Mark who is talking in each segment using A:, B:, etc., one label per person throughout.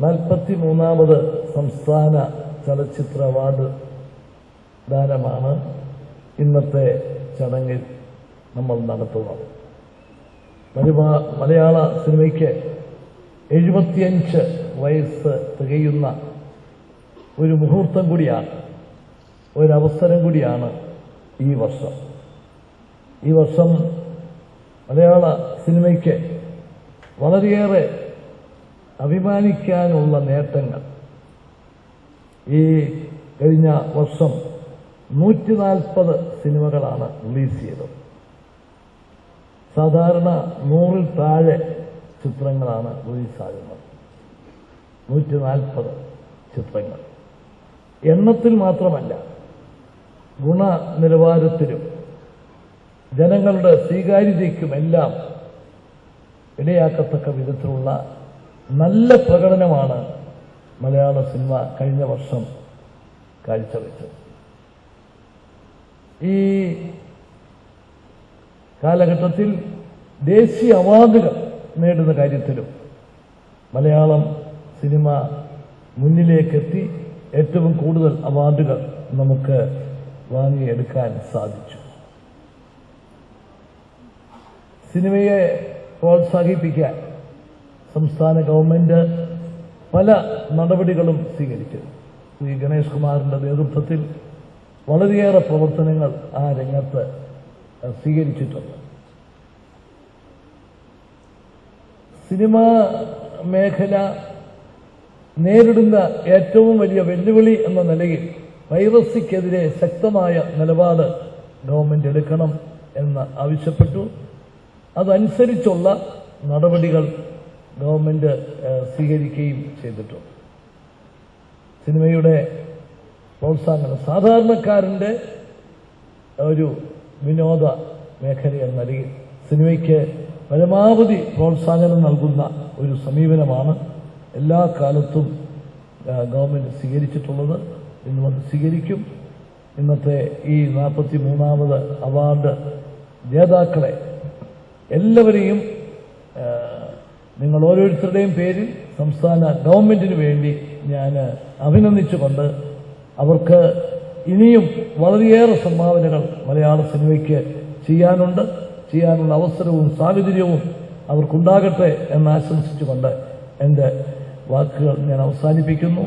A: 43ാമത് സംസ്ഥാന ചലച്ചിത്ര അവാർഡ് ദാനമാണ് ഇന്നത്തെ ചടങ്ങിൽ നമ്മൾ നടത്തുന്നത്. മലയാള സിനിമയ്ക്ക് 75 വയസ്സ് തികയുന്ന ഒരു മുഹൂർത്തം കൂടിയാണ്, ഒരവസരം കൂടിയാണ് ഈ വർഷം. ഈ വർഷം മലയാള സിനിമയ്ക്ക് വളരെയേറെ അഭിമാനിക്കാനുള്ള നേട്ടങ്ങൾ. ഈ കഴിഞ്ഞ വർഷം 140 സിനിമകളാണ് റിലീസ് ചെയ്തത്. സാധാരണ 100-ൽ താഴെ ചിത്രങ്ങളാണ് റിലീസാകുന്നത്. 140 ചിത്രങ്ങൾ എണ്ണത്തിൽ മാത്രമല്ല, ഗുണനിലവാരത്തിലും ജനങ്ങളുടെ സ്വീകാര്യതയ്ക്കുമെല്ലാം ഇടയാക്കത്തക്ക വിധത്തിലുള്ള നല്ല പ്രകടനമാണ് മലയാള സിനിമ കഴിഞ്ഞ വർഷം കാഴ്ചവെച്ചത്. ഈ കാലഘട്ടത്തിൽ ദേശീയ അവാർഡുകൾ നേടുന്ന കാര്യത്തിലും മലയാളം സിനിമ മുന്നിലേക്കെത്തി ഏറ്റവും കൂടുതൽ അവാർഡുകൾ നമുക്ക് വാങ്ങിയെടുക്കാൻ സാധിച്ചു. സിനിമയെ പ്രോത്സാഹിപ്പിക്കാൻ സംസ്ഥാന ഗവൺമെന്റ് പല നടപടികളും സ്വീകരിച്ചു. ശ്രീ ഗണേഷ് കുമാറിന്റെ നേതൃത്വത്തിൽ വളരെയേറെ പ്രവർത്തനങ്ങൾ ആ രംഗത്ത് സ്വീകരിച്ചിട്ടുണ്ട്. സിനിമാ മേഖല നേരിടുന്ന ഏറ്റവും വലിയ വെല്ലുവിളി എന്ന നിലയിൽ പൈറസിക്കെതിരെ ശക്തമായ നിലപാട് ഗവൺമെന്റ് എടുക്കണം എന്ന് ആവശ്യപ്പെട്ടു. അതനുസരിച്ചുള്ള നടപടികൾ ഗവൺമെന്റ് സ്വീകരിക്കുകയും ചെയ്തിട്ടുണ്ട്. സിനിമയുടെ പ്രോത്സാഹനം സാധാരണക്കാരന്റെ ഒരു വിനോദ മേഖല എന്ന നിലയിൽ സിനിമയ്ക്ക് പരമാവധി പ്രോത്സാഹനം നൽകുന്ന ഒരു സമീപനമാണ് എല്ലാ കാലത്തും ഗവൺമെന്റ് സ്വീകരിച്ചിട്ടുള്ളത്. ഇന്നും അത് സ്വീകരിക്കും. ഇന്നത്തെ ഈ 43ാമത് അവാർഡ് ജേതാക്കളെ എല്ലാവരെയും നിങ്ങൾ ഓരോരുത്തരുടെയും പേരിൽ സംസ്ഥാന ഗവൺമെന്റിന് വേണ്ടി ഞാൻ അഭിനന്ദിച്ചുകൊണ്ട് അവർക്ക് ഇനിയും വളരെയേറെ സംഭാവനകൾ മലയാള സിനിമയ്ക്ക് ചെയ്യാനുള്ള അവസരവും സാഹചര്യവും അവർക്കുണ്ടാകട്ടെ എന്ന് ആശംസിച്ചുകൊണ്ട് എൻ്റെ വാക്കുകൾ ഞാൻ അവസാനിപ്പിക്കുന്നു.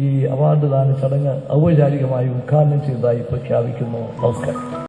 A: ഈ അവാർഡ് ദാന ചടങ്ങ് ഔപചാരികമായി ഉദ്ഘാടനം ചെയ്തതായി പ്രഖ്യാപിക്കുന്നു. നമസ്കാരം.